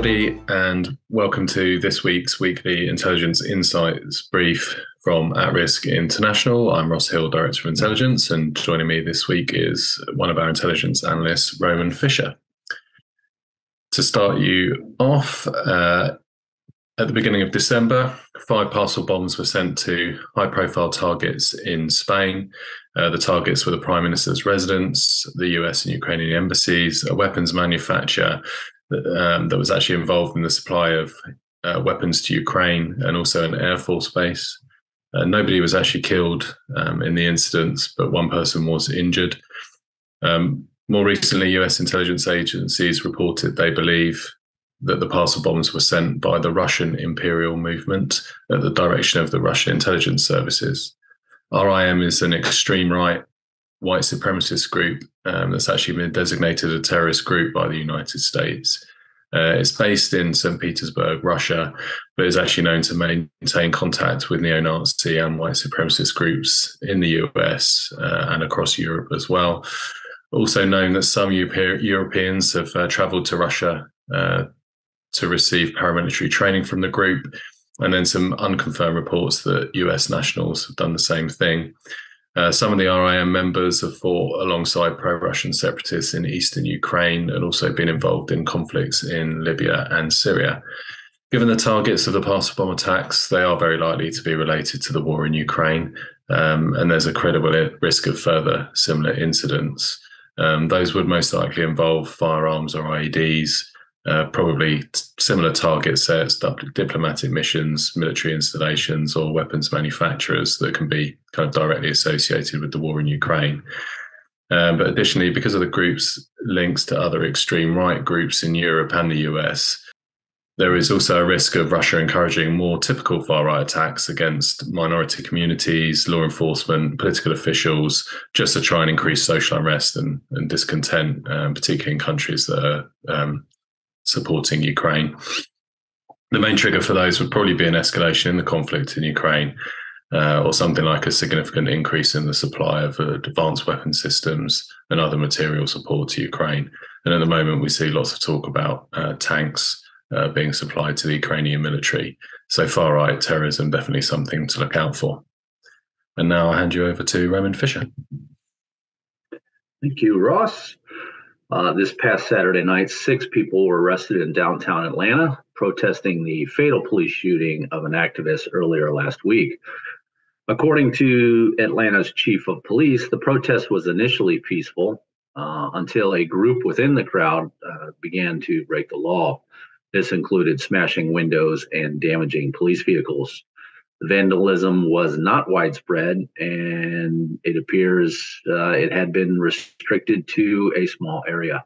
everybody, and welcome to this week's weekly Intelligence Insights brief from At Risk International. I'm Ross Hill, Director of Intelligence, and joining me this week is one of our intelligence analysts, Roman Fisher. To start you off, at the beginning of December, 5 parcel bombs were sent to high-profile targets in Spain. The targets were the Prime Minister's residence, the US and Ukrainian embassies, a weapons manufacturer that was actually involved in the supply of weapons to Ukraine, and also an Air Force base. Nobody was actually killed in the incidents, but one person was injured. More recently, US intelligence agencies reported they believe that the parcel bombs were sent by the Russian Imperial Movement at the direction of the Russian intelligence services. RIM is an extreme right white supremacist group that's actually been designated a terrorist group by the United States. It's based in St. Petersburg, Russia, but is actually known to maintain contact with neo-Nazi and white supremacist groups in the US and across Europe as well. Also known that some Europeans have traveled to Russia to receive paramilitary training from the group, and then some unconfirmed reports that US nationals have done the same thing. Some of the RIM members have fought alongside pro-Russian separatists in eastern Ukraine and also been involved in conflicts in Libya and Syria. Given the targets of the parcel bomb attacks, they are very likely to be related to the war in Ukraine, and there's a credible risk of further similar incidents. Those would most likely involve firearms or IEDs, probably similar target sets, diplomatic missions, military installations, or weapons manufacturers that can be kind of directly associated with the war in Ukraine. But additionally, because of the group's links to other extreme right groups in Europe and the US, there is also a risk of Russia encouraging more typical far-right attacks against minority communities, law enforcement, political officials, just to try and increase social unrest and discontent, particularly in countries that are supporting Ukraine. The main trigger for those would probably be an escalation in the conflict in Ukraine, or something like a significant increase in the supply of advanced weapon systems and other material support to Ukraine. And at the moment, we see lots of talk about tanks being supplied to the Ukrainian military. So far-right terrorism, definitely something to look out for. And now I'll hand you over to Roman Fisher. Thank you, Ross. This past Saturday night, 6 people were arrested in downtown Atlanta, protesting the fatal police shooting of an activist earlier last week. According to Atlanta's chief of police, the protest was initially peaceful until a group within the crowd began to break the law. This included smashing windows and damaging police vehicles. The vandalism was not widespread, and it appears it had been restricted to a small area.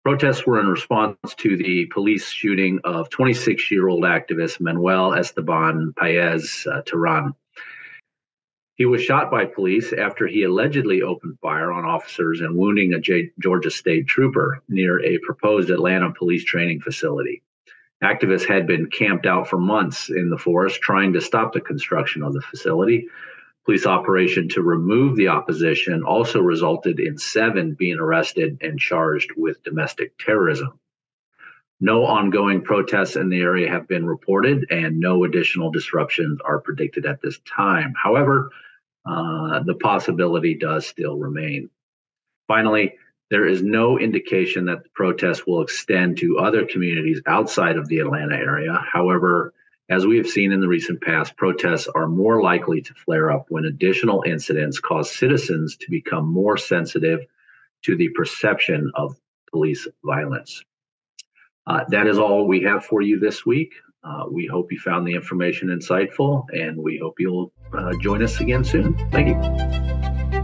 Protests were in response to the police shooting of 26-year-old activist Manuel Esteban Paez Terán. He was shot by police after he allegedly opened fire on officers and wounding a Georgia state trooper near a proposed Atlanta police training facility. Activists had been camped out for months in the forest trying to stop the construction of the facility. Police operation to remove the opposition also resulted in 7 being arrested and charged with domestic terrorism. No ongoing protests in the area have been reported, and no additional disruptions are predicted at this time. However, the possibility does still remain. Finally, there is no indication that the protests will extend to other communities outside of the Atlanta area. However, as we have seen in the recent past, protests are more likely to flare up when additional incidents cause citizens to become more sensitive to the perception of police violence. That is all we have for you this week. We hope you found the information insightful, and we hope you'll join us again soon. Thank you.